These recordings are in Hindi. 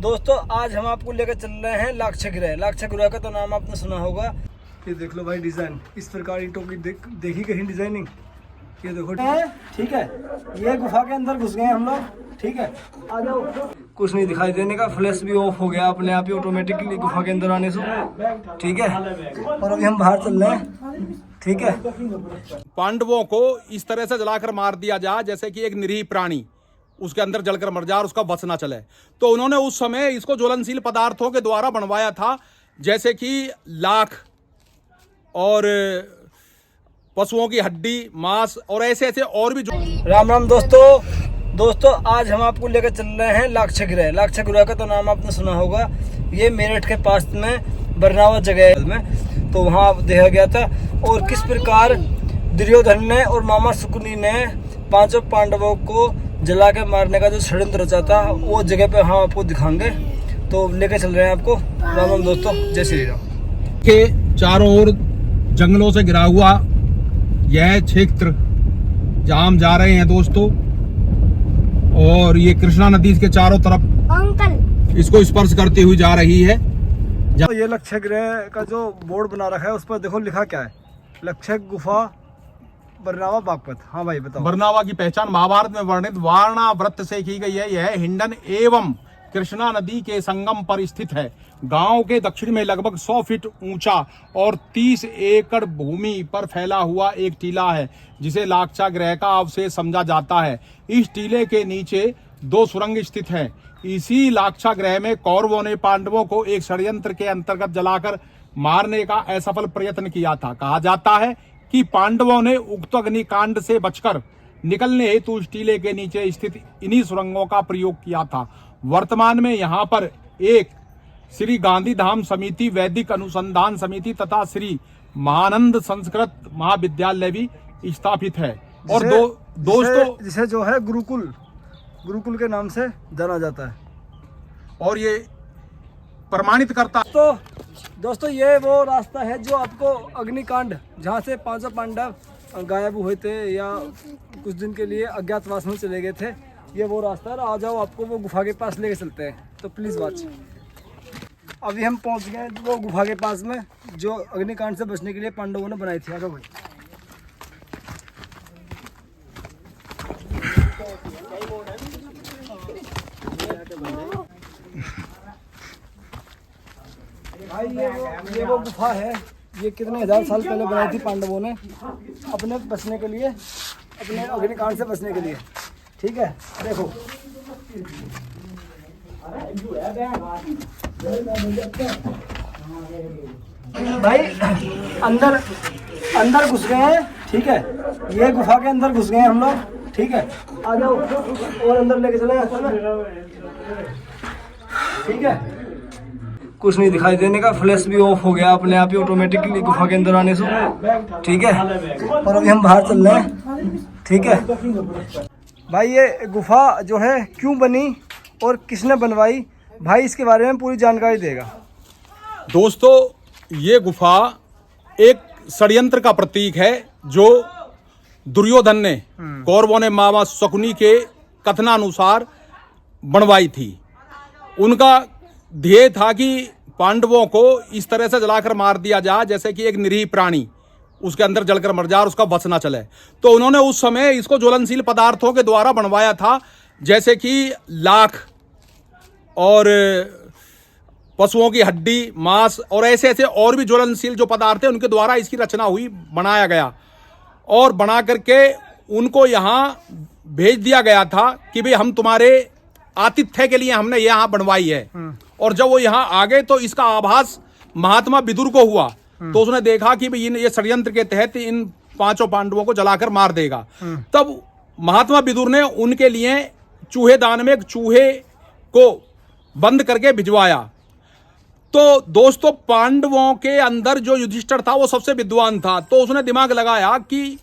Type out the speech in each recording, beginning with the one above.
दोस्तों आज हम आपको लेकर चल रहे हैं लाक्षागृह। लाक्षागृह का तो नाम आपने सुना होगा। ये देख लो भाई डिजाइन, इस प्रकार ईंटों की देखी कहीं डिजाइनिंग। ये देखो ठीक है, ये गुफा के अंदर घुस गए हम लोग। ठीक है, आ जाओ। कुछ नहीं दिखाई देने का, फ्लैश भी ऑफ हो गया अपने आप ही ऑटोमेटिकली गुफा के अंदर आने से। ठीक है, और अभी हम बाहर चल रहे हैं। ठीक है, पांडवों को इस तरह से जलाकर मार दिया जाए जैसे कि एक निरीह प्राणी उसके अंदर जलकर मर जाए और उसका बस ना चले। तो उन्होंने उस समय इसको ज्वलनशील पदार्थों के द्वारा बनवाया था, जैसे कि लाख और पशुओं की हड्डी, मांस और ऐसे ऐसे और भी। राम राम दोस्तों आज हम आपको लेकर चल रहे हैं लाक्षागृह। लाक्षागृह का तो नाम आपने सुना होगा। ये मेरठ के पास में बरनावा जगह में, तो वहाँ देखा गया था और किस प्रकार दुर्योधन ने और मामा शकुनी ने पांचों पांडवों को जला के मारने का जो षड्यंत्र रचा था, वो जगह पे हम आपको दिखाएंगे। तो लेकर चल रहे हैं आपको। राम राम दोस्तों, जय श्री राम। के चारों ओर जंगलों से घिरा हुआ यह क्षेत्र जहां हम जा रहे हैं दोस्तों, और ये कृष्णा नदी के चारों तरफ इसको स्पर्श करती हुई जा रही है। तो ये लाक्षागृह का जो बोर्ड बना रखा है उस पर देखो लिखा क्या है, लक्षक गुफा बरनावा बागपत। हाँ भाई बताओ। बरनावा की पहचान महाभारत में वर्णित वारणा व्रत से की गई है। यह हिंडन एवं कृष्णा नदी के संगम पर स्थित है। गांव के दक्षिण में लगभग 100 फीट ऊंचा और 30 एकड़ भूमि पर फैला हुआ एक टीला है, जिसे लाक्षागृह का अवशेष समझा जाता है। इस टीले के नीचे 2 सुरंग स्थित हैं। इसी लाक्षागृह में कौरवों ने पांडवों को एक षड्यंत्र के अंतर्गत जलाकर मारने का असफल प्रयत्न किया था। कहा जाता है कि पांडवों ने उक्त अग्निकांड से बचकर निकलने हेतु इस टीले के नीचे स्थित इन्हीं सुरंगों का प्रयोग किया था। वर्तमान में यहाँ पर एक श्री गांधी धाम समिति, वैदिक अनुसंधान समिति तथा श्री महानंद संस्कृत महाविद्यालय भी स्थापित है। और दोस्तों जिसे जो है गुरुकुल के नाम से जाना जाता है, और ये प्रमाणित करता। तो दोस्तों ये वो रास्ता है जो आपको अग्निकांड, जहाँ से 500 पांडव गायब हुए थे या कुछ दिन के लिए अज्ञातवास में चले गए थे, ये वो रास्ता है। आ जाओ, आपको वो गुफा के पास लेके चलते हैं। तो प्लीज़ वॉच। अभी हम पहुँच गए वो गुफा के पास में जो अग्निकांड से बचने के लिए पांडवों ने बनाई थी। आ जाओ भाई। भाई ये वो गुफा है। ये कितने 1000 साल पहले बनाई थी पांडवों ने अपने बचने के लिए, अपने अग्निकांड से बचने के लिए। ठीक है, देखो भाई अंदर घुस गए हैं। ठीक है, ये गुफा के अंदर घुस गए हैं हम लोग। ठीक है, आ जाओ और अंदर लेके चले। ठीक है, कुछ नहीं दिखाई देने का, फ्लैश भी ऑफ हो गया अपने आप ही ऑटोमेटिकली गुफा के अंदर आने से। ठीक है, और अभी हम बाहर चल रहे हैं। ठीक है भाई, ये गुफा जो है क्यों बनी और किसने बनवाई, भाई इसके बारे में पूरी जानकारी देगा। दोस्तों ये गुफा एक षड्यंत्र का प्रतीक है जो दुर्योधन ने कौरवों ने मामा शकुनी के कथनानुसार बनवाई थी। उनका ध्येय था कि पांडवों को इस तरह से जलाकर मार दिया जाए जैसे कि एक निरीह प्राणी उसके अंदर जलकर मर जाए और उसका बस ना चले। तो उन्होंने उस समय इसको ज्वलनशील पदार्थों के द्वारा बनवाया था, जैसे कि लाख और पशुओं की हड्डी, मांस और ऐसे ऐसे और भी ज्वलनशील जो पदार्थ है उनके द्वारा इसकी रचना हुई, बनाया गया। और बना करके उनको यहाँ भेज दिया गया था कि भाई हम तुम्हारे आतिथ्य के लिए हमने यहाँ बनवाई है। और जब वो यहाँ आ गए तो इसका आभास महात्मा विदुर को हुआ, तो उसने देखा कि भाई ये षड्यंत्र के तहत इन 5 पांडवों को जलाकर मार देगा। तब महात्मा विदुर ने उनके लिए चूहेदान में एक चूहे को बंद करके भिजवाया। तो दोस्तों पांडवों के अंदर जो युधिष्ठिर था वो सबसे विद्वान था, तो उसने दिमाग लगाया कि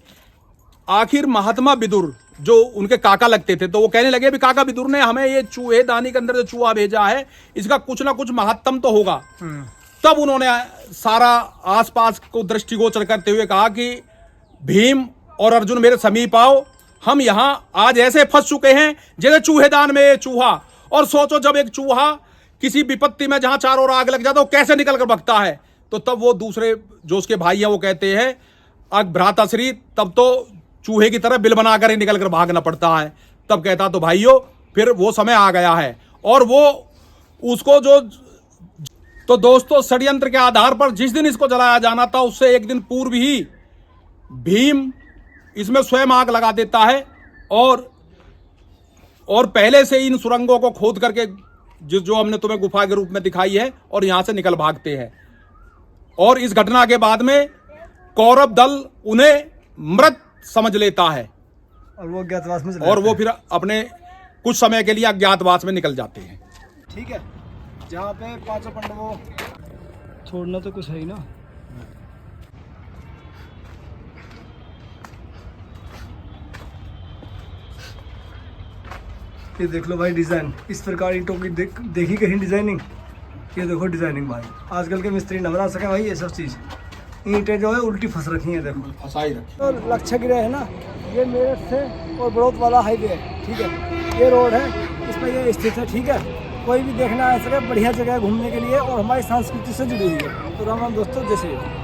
आखिर महात्मा विदुर जो उनके काका लगते थे, तो वो कहने लगे भी काका विदुर ने हमें ये चूहेदानी के अंदर जो चूहा भेजा है इसका कुछ ना कुछ महात्म तो होगा। तब उन्होंने सारा आसपास को दृष्टिगोचर करते हुए कहा कि भीम और अर्जुन मेरे समीप आओ, हम यहाँ आज ऐसे फंस चुके हैं जैसे चूहेदान में चूहा। और सोचो जब एक चूहा किसी विपत्ति में जहां चारों ओर आग लग जाता है वो कैसे निकल कर भागता है। तो तब वो दूसरे जो उसके भाई हैं वो कहते हैं अग भ्राताश्री, तब तो चूहे की तरह बिल बनाकर ही निकल कर भागना पड़ता है। तब कहता तो भाइयों फिर वो समय आ गया है और वो उसको जो तो दोस्तों षड्यंत्र के आधार पर जिस दिन इसको जलाया जाना था उससे एक दिन पूर्व ही भीम इसमें स्वयं आग लगा देता है और पहले से इन सुरंगों को खोद करके जो हमने तुम्हें गुफा के रूप में दिखाई है और यहां से निकल भागते हैं। और इस घटना के बाद में कौरव दल उन्हें मृत समझ लेता है और वो अज्ञातवास में और वो फिर अपने कुछ समय के लिए अज्ञातवास में निकल जाते हैं। ठीक है, जहाँ पे पांचों पांडवों छोड़ना तो कुछ है ही ना। ये देख लो भाई डिजाइन, इस प्रकार ईंटों की देखी कहीं डिजाइनिंग। ये देखो डिजाइनिंग भाई, आजकल के मिस्त्री न बना सके भाई ये सब चीज़। ईंटें जो है उल्टी फंस रखी हैं, देखो फंसाई रखी। तो लक्ष्य गिरे है ना, ये मेरठ से और बड़ौत वाला हाईवे है। ठीक है, ये रोड है, इस पर ये स्थित है। ठीक है, कोई भी देखना आ सके, बढ़िया जगह है घूमने के लिए और हमारी संस्कृति से जुड़ी हुई है। तो राम राम दोस्तों, जय श्री राम।